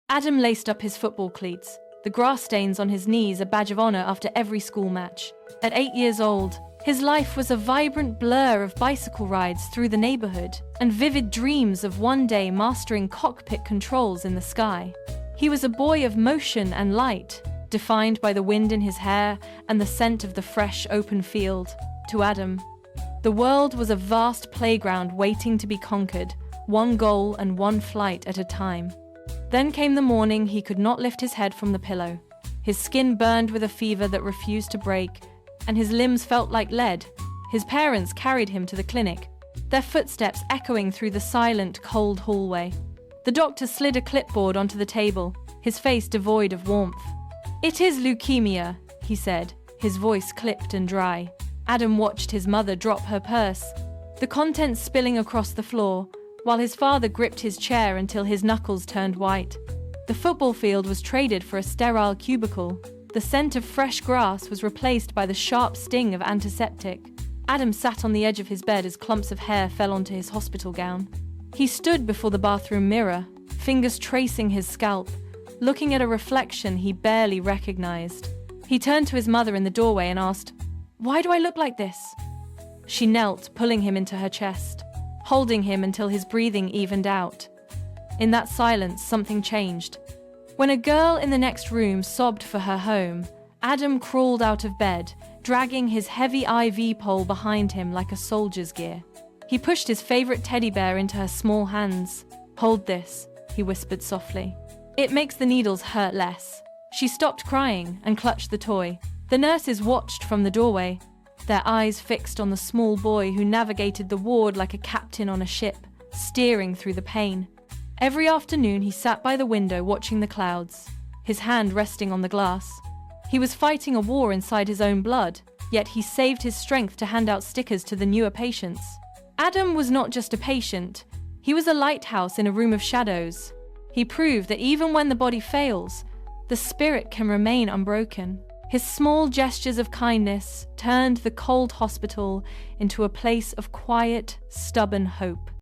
Adam laced up his football cleats, the grass stains on his knees a badge of honor after every school match. At 8 years old, his life was a vibrant blur of bicycle rides through the neighborhood and vivid dreams of one day mastering cockpit controls in the sky. He was a boy of motion and light, defined by the wind in his hair and the scent of the fresh, open field. To Adam, the world was a vast playground waiting to be conquered, one goal and one flight at a time. Then came the morning he could not lift his head from the pillow. His skin burned with a fever that refused to break, and his limbs felt like lead. His parents carried him to the clinic, their footsteps echoing through the silent, cold hallway. The doctor slid a clipboard onto the table, his face devoid of warmth. "It is leukemia," he said, his voice clipped and dry. Adam watched his mother drop her purse, the contents spilling across the floor, while his father gripped his chair until his knuckles turned white. The football field was traded for a sterile cubicle. The scent of fresh grass was replaced by the sharp sting of antiseptic. Adam sat on the edge of his bed as clumps of hair fell onto his hospital gown. He stood before the bathroom mirror, fingers tracing his scalp, looking at a reflection he barely recognized. He turned to his mother in the doorway and asked, "Why do I look like this?" She knelt, pulling him into her chest, holding him until his breathing evened out. In that silence, something changed. When a girl in the next room sobbed for her home, Adam crawled out of bed, dragging his heavy IV pole behind him like a soldier's gear. He pushed his favorite teddy bear into her small hands. "Hold this," he whispered softly. "It makes the needles hurt less." She stopped crying and clutched the toy. The nurses watched from the doorway, their eyes fixed on the small boy who navigated the ward like a captain on a ship, steering through the pain. Every afternoon he sat by the window watching the clouds, his hand resting on the glass. He was fighting a war inside his own blood, yet he saved his strength to hand out stickers to the newer patients. Adam was not just a patient, he was a lighthouse in a room of shadows. He proved that even when the body fails, the spirit can remain unbroken. His small gestures of kindness turned the cold hospital into a place of quiet, stubborn hope.